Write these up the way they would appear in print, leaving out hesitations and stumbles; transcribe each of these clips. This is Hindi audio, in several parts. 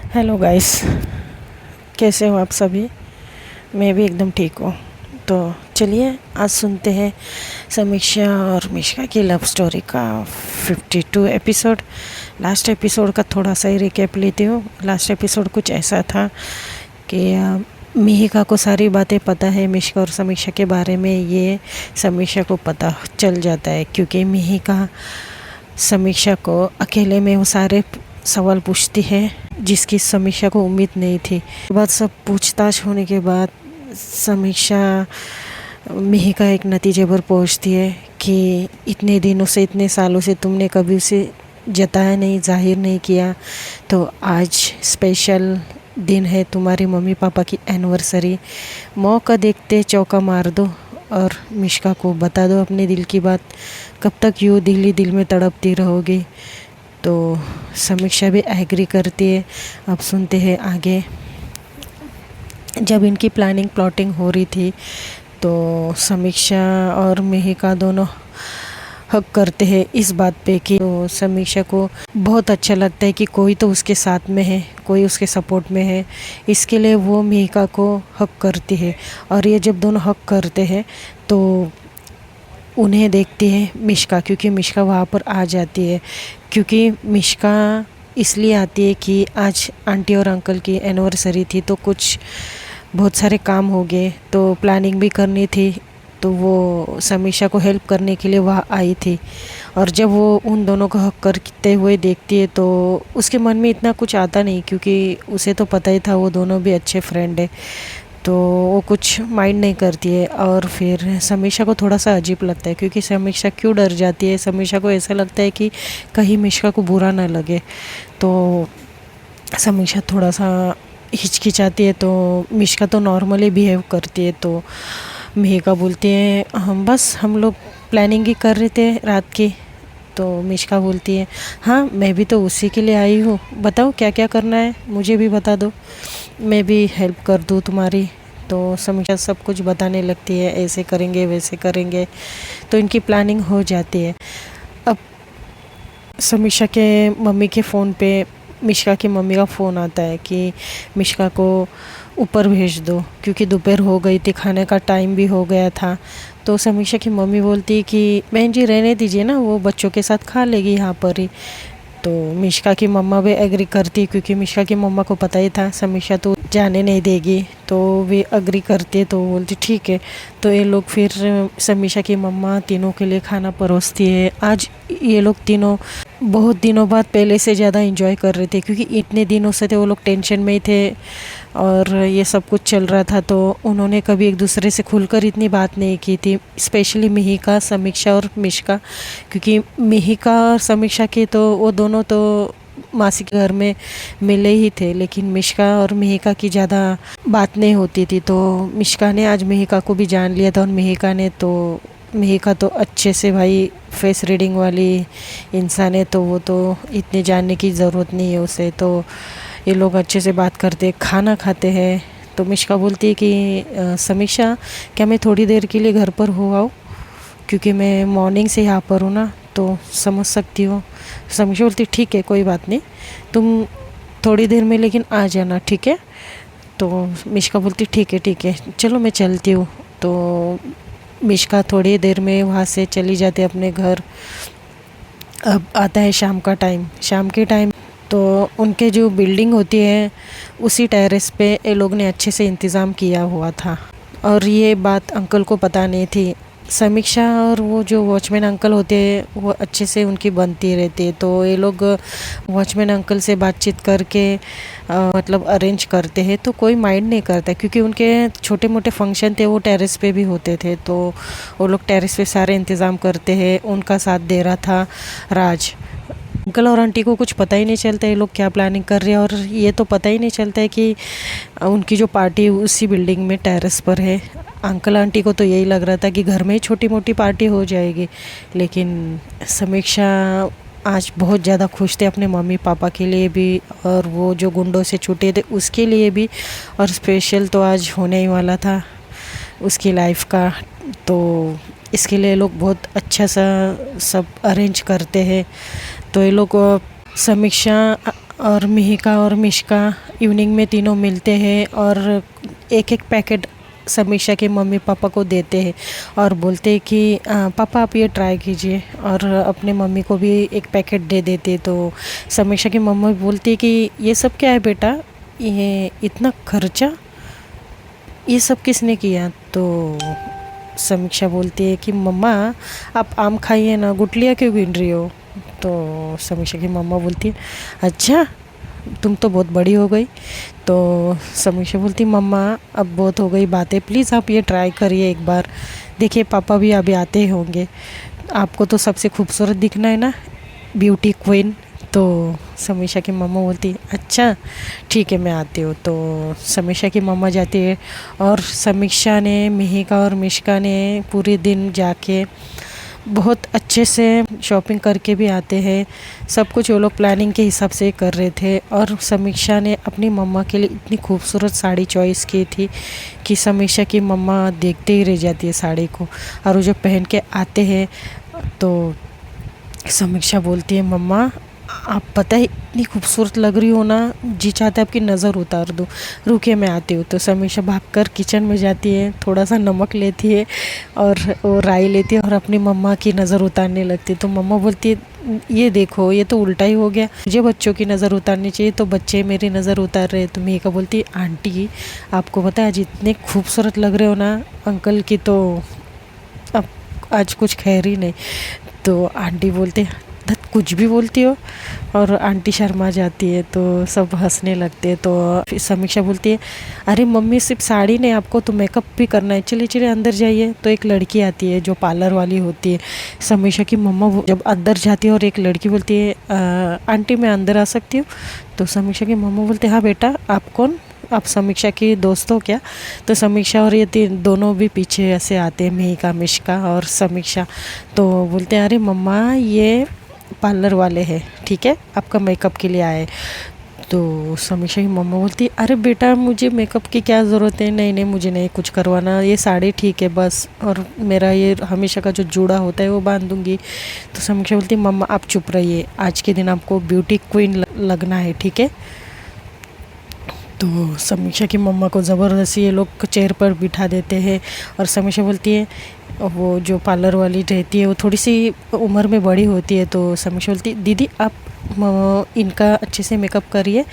हेलो गाइस, कैसे हो आप सभी। मैं भी एकदम ठीक हूँ। तो चलिए आज सुनते हैं समीक्षा और मिश्का की लव स्टोरी का 52 एपिसोड। लास्ट एपिसोड का थोड़ा सा ही रिकैप लेती हूँ। लास्ट एपिसोड कुछ ऐसा था कि मिहिका को सारी बातें पता है मिश्का और समीक्षा के बारे में। ये समीक्षा को पता चल जाता है क्योंकि मिहिका समीक्षा को अकेले में वो सारे सवाल पूछती है जिसकी समीक्षा को उम्मीद नहीं थी। बाद सब पूछताछ होने के बाद समीक्षा मिहिका एक नतीजे पर पहुंचती है कि इतने दिनों से, इतने सालों से तुमने कभी उसे जताया नहीं, जाहिर नहीं किया, तो आज स्पेशल दिन है, तुम्हारे मम्मी पापा की एनिवर्सरी। मौका देखते चौका मार दो और मिश्का को बता दो अपने दिल की बात। कब तक यूँ दिल ही दिल में तड़पती रहोगी। तो समीक्षा भी एग्री करती है। अब सुनते हैं आगे। जब इनकी प्लाटिंग हो रही थी तो समीक्षा और मिहिका दोनों हक करते हैं इस बात पे कि तो समीक्षा को बहुत अच्छा लगता है कि कोई तो उसके साथ में है, कोई उसके सपोर्ट में है। इसके लिए वो मिहिका को हक करती है। और ये जब दोनों हक करते हैं तो उन्हें देखती है मिश्का, क्योंकि मिश्का वहाँ पर आ जाती है। क्योंकि मिश्का इसलिए आती है कि आज आंटी और अंकल की एनिवर्सरी थी, तो कुछ बहुत सारे काम हो गए, तो प्लानिंग भी करनी थी, तो वो समीक्षा को हेल्प करने के लिए वहाँ आई थी। और जब वो उन दोनों को हक करते हुए देखती है तो उसके मन में इतना कुछ आता नहीं, क्योंकि उसे तो पता ही था वो दोनों भी अच्छे फ्रेंड है, तो वो कुछ माइंड नहीं करती है। और फिर समीक्षा को थोड़ा सा अजीब लगता है, क्योंकि समीक्षा क्यों डर जाती है। समीक्षा को ऐसा लगता है कि कहीं मिश्का को बुरा ना लगे, तो समीक्षा थोड़ा सा हिचकिचाती है। तो मिश्का तो नॉर्मली बिहेव करती है। तो मिहिका बोलती है हम लोग प्लानिंग ही कर रहे थे रात की। तो मिश्का बोलती है हाँ, मैं भी तो उसी के लिए आई हूँ, बताओ क्या क्या करना है, मुझे भी बता दो, मैं भी हेल्प कर दूँ तुम्हारी। तो समीक्षा सब कुछ बताने लगती है, ऐसे करेंगे वैसे करेंगे, तो इनकी प्लानिंग हो जाती है। अब समीक्षा के मम्मी के फ़ोन पे मिश्का की मम्मी का फ़ोन आता है कि मिश्का को ऊपर भेज दो, क्योंकि दोपहर हो गई थी, खाने का टाइम भी हो गया था। तो समीक्षा की मम्मी बोलती है कि बहन जी रहने दीजिए ना, वो बच्चों के साथ खा लेगी यहाँ पर ही। तो मिश्का की मम्मा भी एग्री करती, क्योंकि मिश्का की मम्मा को पता ही था समीक्षा तो जाने नहीं देगी, तो वे एग्री करती है। तो बोलती ठीक है। तो ये लोग फिर समीक्षा की मम्मा तीनों के लिए खाना परोसती है। आज ये लोग तीनों बहुत दिनों बाद पहले से ज़्यादा इंजॉय कर रहे थे, क्योंकि इतने दिनों से थे वो लोग टेंशन में ही थे और ये सब कुछ चल रहा था, तो उन्होंने कभी एक दूसरे से खुलकर इतनी बात नहीं की थी। स्पेशली मिहिका, समीक्षा और मिश्का, क्योंकि मिहिका और समीक्षा के तो वो दोनों तो मासी के घर में मिले ही थे, लेकिन मिश्का और मिहिका की ज़्यादा बात नहीं होती थी। तो मिश्का ने आज मिहिका को भी जान लिया था, और मिहिका तो अच्छे से भाई फेस रीडिंग वाली इंसान है, तो वो तो इतने जानने की ज़रूरत नहीं है उसे। तो ये लोग अच्छे से बात करते, खाना खाते हैं। तो मिश्का बोलती है कि समीक्षा, क्या मैं थोड़ी देर के लिए घर पर हो आऊँ, क्योंकि मैं मॉर्निंग से यहाँ पर हूँ ना, तो समझ सकती हो। समीक्षा बोलती ठीक है, कोई बात नहीं, तुम थोड़ी देर में लेकिन आ जाना, ठीक है। तो मिश्का बोलती ठीक है चलो मैं चलती हूँ। तो मिश्का थोड़ी देर में वहाँ से चली जाती है अपने घर। अब आता है शाम के टाइम तो उनके जो बिल्डिंग होती है उसी टेरेस पे ये लोग ने अच्छे से इंतज़ाम किया हुआ था, और ये बात अंकल को पता नहीं थी। समीक्षा और वो जो वॉचमैन अंकल होते हैं वो अच्छे से उनकी बनती रहती है, तो ये लोग वॉचमैन अंकल से बातचीत करके मतलब अरेंज करते हैं, तो कोई माइंड नहीं करता, क्योंकि उनके छोटे मोटे फंक्शन थे वो टेरेस पे भी होते थे। तो वो लोग टेरेस पे सारे इंतज़ाम करते हैं। उनका साथ दे रहा था राज। अंकल और आंटी को कुछ पता ही नहीं चलता ये लोग क्या प्लानिंग कर रहे हैं, और ये तो पता ही नहीं चलता है कि उनकी जो पार्टी उसी बिल्डिंग में टेरेस पर है। अंकल आंटी को तो यही लग रहा था कि घर में ही छोटी मोटी पार्टी हो जाएगी, लेकिन समीक्षा आज बहुत ज़्यादा खुश थे अपने मम्मी पापा के लिए भी, और वो जो गुंडों से छूटे थे उसके लिए भी, और स्पेशल तो आज होने ही वाला था उसकी लाइफ का। तो इसके लिए लोग बहुत अच्छा सा सब अरेंज करते हैं। तो ये लोग समीक्षा और मिहिका और मिश्का इवनिंग में तीनों मिलते हैं और एक एक पैकेट समीक्षा के मम्मी पापा को देते हैं और बोलते हैं कि पापा आप ये ट्राई कीजिए, और अपने मम्मी को भी एक पैकेट दे देते। तो समीक्षा की मम्मी बोलती है कि ये सब क्या है बेटा, ये इतना खर्चा ये सब किसने किया। तो समीक्षा बोलती है कि मम्मा आप आम खाइए ना, गुठलियाँ क्यों गिन रही हो। तो समीक्षा की मम्मा बोलती है अच्छा तुम तो बहुत बड़ी हो गई। तो समीक्षा बोलती मम्मा अब बहुत हो गई बातें, प्लीज़ आप ये ट्राई करिए एक बार, देखिए पापा भी अभी आते ही होंगे, आपको तो सबसे खूबसूरत दिखना है ना, ब्यूटी क्वीन। तो समीक्षा की मम्मा बोलती अच्छा ठीक है मैं आती हूँ। तो समीक्षा की मम्मा जाती है और समीक्षा ने मिहिका और मिश्का ने पूरे दिन जाके बहुत अच्छे से शॉपिंग करके भी आते हैं। सब कुछ वो लोग प्लानिंग के हिसाब से कर रहे थे और समीक्षा ने अपनी मम्मा के लिए इतनी खूबसूरत साड़ी चॉइस की थी कि समीक्षा की मम्मा देखते ही रह जाती है साड़ी को, और वो जो पहन के आते हैं तो समीक्षा बोलती है मम्मा आप पता है इतनी खूबसूरत लग रही हो ना, जी चाहता है आपकी नज़र उतार दूँ, रुके मैं आती हूँ। तो समीक्षा भागकर किचन में जाती है, थोड़ा सा नमक लेती है और वो राई लेती है और अपनी मम्मा की नज़र उतारने लगती है। तो मम्मा बोलती है ये देखो ये तो उल्टा ही हो गया, मुझे बच्चों की नज़र उतारनी चाहिए तो बच्चे मेरी नज़र उतार रहे हैं। तो मेघा बोलती है आंटी आपको पता है आज इतने खूबसूरत लग रहे हो ना, अंकल की तो अब आज कुछ खैर ही नहीं। तो आंटी बोलते धत कुछ भी बोलती हो, और आंटी शर्मा जाती है तो सब हंसने लगते हैं। तो फिर समीक्षा बोलती है अरे मम्मी सिर्फ साड़ी नहीं आपको तो मेकअप भी करना है, चलिए चलिए अंदर जाइए। तो एक लड़की आती है जो पार्लर वाली होती है। समीक्षा की मम्मा जब अंदर जाती है और एक लड़की बोलती है आंटी मैं अंदर आ सकती हूँ। तो समीक्षा की मम्मा बोलते हाँ बेटा आप कौन, आप समीक्षा की दोस्त हो क्या। तो समीक्षा और ये तीन दोनों भी पीछे ऐसे आते हैं, मिहिका मिश्का और समीक्षा। तो बोलते हैं अरे मम्मा ये पार्लर वाले हैं, ठीक है आपका मेकअप के लिए आए। तो समीक्षा की मम्मा बोलती है अरे बेटा मुझे मेकअप की क्या ज़रूरत है, नहीं नहीं मुझे नहीं कुछ करवाना, ये साड़ी ठीक है बस, और मेरा ये हमेशा का जो जूड़ा होता है वो बांध दूँगी। तो समीक्षा बोलती है मम्मा आप चुप रहिए, आज के दिन आपको ब्यूटी क्वीन लगना है, ठीक है। तो समीक्षा की मम्मा को ज़बरदस्ती ये लोग चेयर पर बिठा देते हैं और समीक्षा बोलती है, वो जो पार्लर वाली रहती है वो थोड़ी सी उम्र में बड़ी होती है। तो समीक्षा बोलती है दीदी आप इनका अच्छे से मेकअप करिए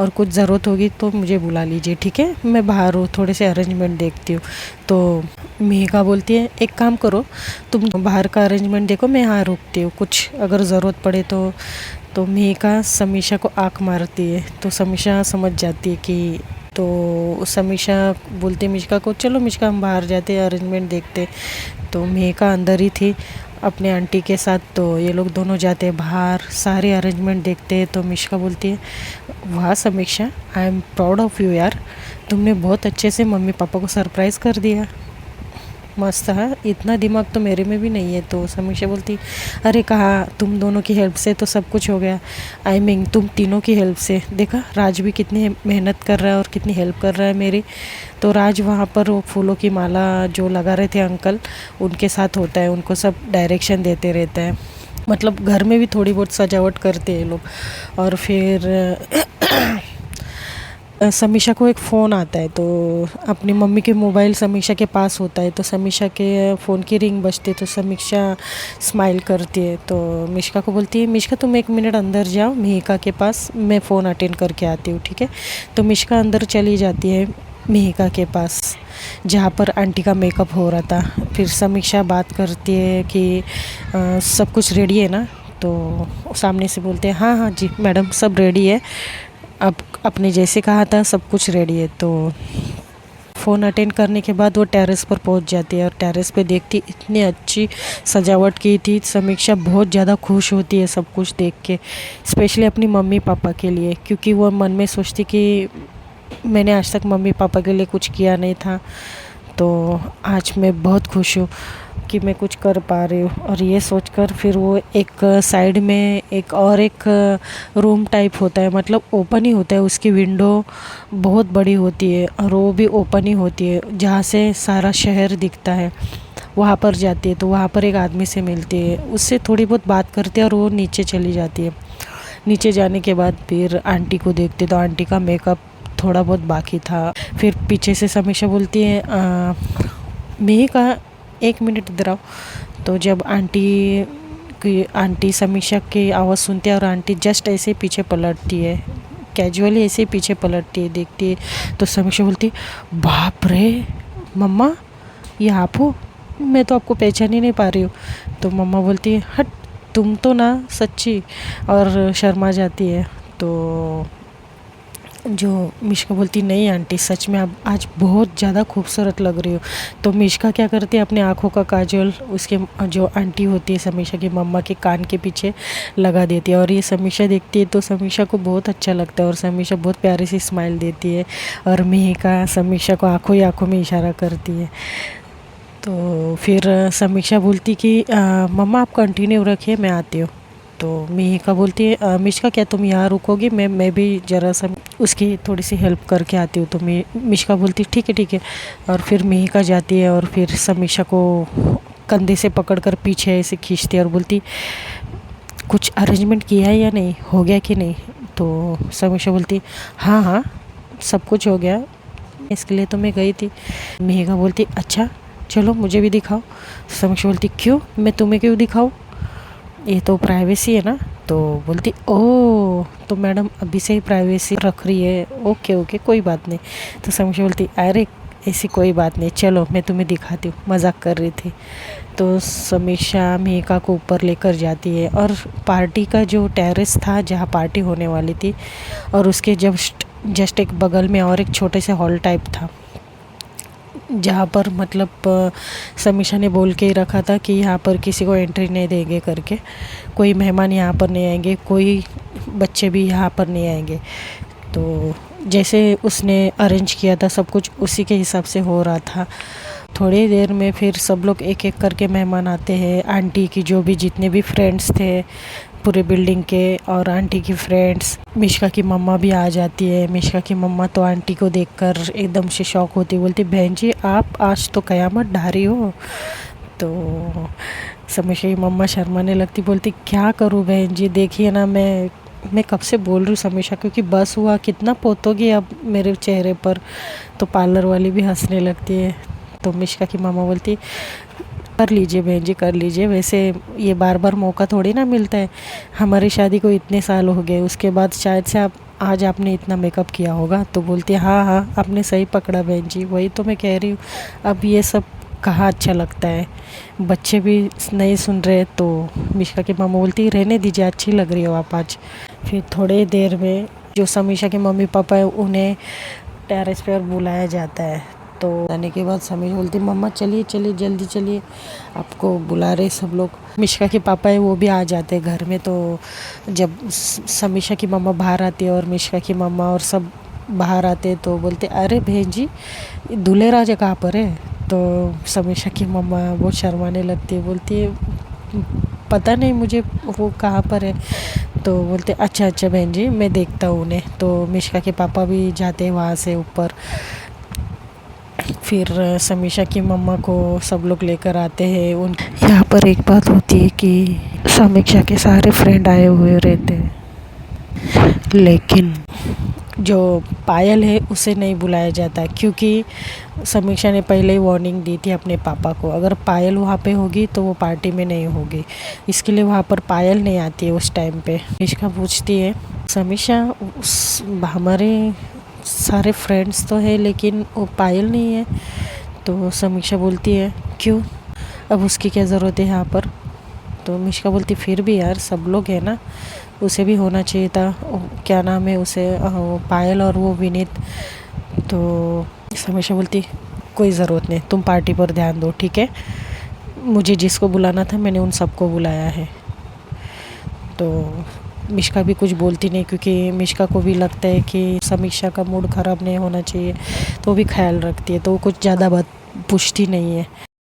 और कुछ ज़रूरत होगी तो मुझे बुला लीजिए, ठीक है मैं बाहर हूँ थोड़े से अरेंजमेंट देखती हूँ। तो मेघा बोलती है एक काम करो तुम बाहर का अरेंजमेंट देखो, मैं यहाँ रुकती हूँ, कुछ अगर ज़रूरत पड़े तो मेघा समीक्षा को आँख मारती है। तो समीक्षा समझ जाती है कि, तो समीक्षा बोलती है मिश्का को चलो मिश्का हम बाहर जाते अरेंजमेंट देखते। तो मेघा अंदर ही थी अपने आंटी के साथ। तो ये लोग दोनों जाते हैं बाहर, सारे अरेंजमेंट देखते हैं। तो मिश्का बोलती है वाह समीक्षा I am proud of you यार, तुमने बहुत अच्छे से मम्मी पापा को सरप्राइज़ कर दिया, मस्त है, इतना दिमाग तो मेरे में भी नहीं है। तो समीक्षा बोलती अरे कहा तुम दोनों की हेल्प से तो सब कुछ हो गया, आई मीन तुम तीनों की हेल्प से, देखा राज भी कितनी मेहनत कर रहा है और कितनी हेल्प कर रहा है मेरी। तो राज वहाँ पर वो फूलों की माला जो लगा रहे थे अंकल उनके साथ होता है, उनको सब डायरेक्शन देते रहता है, मतलब घर में भी थोड़ी बहुत सजावट करते हैं लोग। और फिर समीक्षा को एक फ़ोन आता है, तो अपनी मम्मी के मोबाइल समीक्षा के पास होता है। तो समीक्षा के फ़ोन की रिंग बजती तो समीक्षा स्माइल करती है। तो मिश्का को बोलती है मिश्का तुम 1 मिनट अंदर जाओ मिहिका के पास, मैं फ़ोन अटेंड करके आती हूँ, ठीक है। तो मिश्का अंदर चली जाती है मिहिका के पास जहाँ पर आंटी का मेकअप हो रहा था। फिर समीक्षा बात करती है कि सब कुछ रेडी है ना। तो सामने से बोलते हैं हाँ हाँ जी मैडम सब रेडी है, अब आपने जैसे कहा था सब कुछ रेडी है। तो फ़ोन अटेंड करने के बाद वो टेरेस पर पहुंच जाती है और टेरेस पे देखती इतनी अच्छी सजावट की थी। समीक्षा बहुत ज़्यादा खुश होती है सब कुछ देख के, स्पेशली अपनी मम्मी पापा के लिए, क्योंकि वो मन में सोचती कि मैंने आज तक मम्मी पापा के लिए कुछ किया नहीं था, तो आज मैं बहुत खुश हूँ कि मैं कुछ कर पा रही हूँ। और ये सोचकर फिर वो एक साइड में एक रूम टाइप होता है, मतलब ओपन ही होता है, उसकी विंडो बहुत बड़ी होती है और वो भी ओपन ही होती है जहाँ से सारा शहर दिखता है। वहाँ पर जाती है तो वहाँ पर एक आदमी से मिलती है, उससे थोड़ी बहुत बात करती है और वो नीचे चली जाती है। नीचे जाने के बाद फिर आंटी को देखते तो आंटी का मेकअप थोड़ा बहुत बाकी था। फिर पीछे से समीक्षा बोलती है मिहिका 1 मिनट इधर आओ। तो जब आंटी समीक्षा की आवाज़ सुनती है और आंटी जस्ट ऐसे ही पीछे पलटती है, कैजुअली ऐसे ही पीछे पलटती है, देखती है। तो समीक्षा बोलती बाप रे मम्मा, ये आप हो? मैं तो आपको पहचान ही नहीं पा रही हूँ। तो मम्मा बोलती है हट, तुम तो ना सच्ची, और शर्मा जाती है। तो जो मिष्का बोलती नहीं आंटी सच में आप आज बहुत ज़्यादा खूबसूरत लग रही हो। तो मिष्का क्या करती है, अपने आँखों का काजल उसके जो आंटी होती है समीक्षा की मम्मा के कान के पीछे लगा देती है। और ये समीक्षा देखती है तो समीक्षा को बहुत अच्छा लगता है और समीक्षा बहुत प्यारी सी स्माइल देती है और मिहिका समीक्षा को आँखों ही आँखों में इशारा करती है। तो फिर समीक्षा बोलती कि मम्मा आप कंटिन्यू रखिए, मैं आती हूँ। तो मिहिका बोलती है मिष्का क्या तुम यहाँ रुकोगी, मैं भी ज़रा सा उसकी थोड़ी सी हेल्प करके आती हूँ। तो मिष्का बोलती ठीक है ठीक है। और फिर मिहिका जाती है और फिर समीक्षा को कंधे से पकड़कर पीछे ऐसे खींचती है और बोलती कुछ अरेंजमेंट किया है या नहीं, हो गया कि नहीं? तो समीक्षा बोलती हाँ हाँ सब कुछ हो गया, इसके लिए तो मैं गई थी। मिहिका बोलती अच्छा चलो मुझे भी दिखाओ। समीक्षा बोलती क्यों, मैं तुम्हें क्यों दिखाऊं, ये तो प्राइवेसी है ना। तो बोलती ओह तो मैडम अभी से ही प्राइवेसी रख रही है, ओके ओके कोई बात नहीं। तो समीक्षा बोलती अरे ऐसी कोई बात नहीं, चलो मैं तुम्हें दिखाती हूँ, मजाक कर रही थी। तो समीक्षा मिहिका को ऊपर लेकर जाती है और पार्टी का जो टेरेस था जहाँ पार्टी होने वाली थी और उसके जस्ट एक बगल में और एक छोटे से हॉल टाइप था जहाँ पर मतलब समीक्षा ने बोल के ही रखा था कि यहाँ पर किसी को एंट्री नहीं देंगे करके, कोई मेहमान यहाँ पर नहीं आएंगे, कोई बच्चे भी यहाँ पर नहीं आएंगे। तो जैसे उसने अरेंज किया था सब कुछ उसी के हिसाब से हो रहा था। थोड़ी देर में फिर सब लोग एक एक करके मेहमान आते हैं, आंटी की जो भी जितने भी फ्रेंड्स थे पूरे बिल्डिंग के और आंटी की फ्रेंड्स, मिष्का की मम्मा भी आ जाती है। मिष्का की मम्मा तो आंटी को देखकर एकदम से शॉक होती, बोलती बहन जी आप आज तो कयामत ढा रही हो। तो समीक्षा की मम्मा शर्माने लगती, बोलती क्या करूँ बहन जी, देखिए ना मैं कब से बोल रही हूँ समीक्षा, क्योंकि बस हुआ कितना पोतोगी अब मेरे चेहरे पर। तो पार्लर वाली भी हंसने लगती है। तो मिष्का की मामा बोलती कर लीजिए बहन जी कर लीजिए, वैसे ये बार बार मौका थोड़ी ना मिलता है, हमारी शादी को इतने साल हो गए, उसके बाद शायद से आप आज आपने इतना मेकअप किया होगा। तो बोलती है हाँ हाँ आपने सही पकड़ा बहन जी, वही तो मैं कह रही हूँ, अब ये सब कहाँ अच्छा लगता है, बच्चे भी नहीं सुन रहे। तो मिष्का की मामा बोलती रहने दीजिए, अच्छी लग रही हो आप आज। फिर थोड़ी देर में जो समीक्षा के मम्मी पापा है उन्हें टेरेस पर बुलाया जाता है। तो आने के बाद समीक्षा बोलती मम्मा चलिए चलिए जल्दी चलिए, आपको बुला रहे सब लोग। मिष्का के पापा है वो भी आ जाते हैं घर में। तो जब समीक्षा की मम्मा बाहर आती है और मिष्का की मम्मा और सब बाहर आते तो बोलते अरे बहन जी दूल्हे राजा कहाँ पर है? तो समीक्षा की मम्मा बहुत शर्माने लगती है, बोलती है पता नहीं मुझे वो कहाँ पर है। तो बोलते अच्छा अच्छा बहन जी मैं देखता हूँ उन्हें। तो मिष्का के पापा भी जाते हैं वहाँ से ऊपर। फिर समीक्षा की मम्मा को सब लोग लेकर आते हैं। उन यहाँ पर एक बात होती है कि समीक्षा के सारे फ्रेंड आए हुए रहते हैं, लेकिन जो पायल है उसे नहीं बुलाया जाता, क्योंकि समीक्षा ने पहले ही वार्निंग दी थी अपने पापा को, अगर पायल वहाँ पे होगी तो वो पार्टी में नहीं होगी, इसके लिए वहाँ पर पायल नहीं आती है उस टाइम पे। मिष्का पूछती है समीक्षा हमारे सारे फ्रेंड्स तो है लेकिन वो पायल नहीं है। तो समीक्षा बोलती है क्यों, अब उसकी क्या ज़रूरत है यहाँ पर? तो मिष्का बोलती फिर भी यार सब लोग हैं ना, उसे भी होना चाहिए था, क्या नाम है उसे पायल और वो विनीत। तो समीक्षा बोलती कोई ज़रूरत नहीं, तुम पार्टी पर ध्यान दो ठीक है, मुझे जिसको बुलाना था मैंने उन सबको बुलाया है। तो मिष्का भी कुछ बोलती नहीं, क्योंकि मिष्का को भी लगता है कि समीक्षा का मूड ख़राब नहीं होना चाहिए, तो वो भी ख्याल रखती है, तो वो कुछ ज़्यादा बात पूछती नहीं है।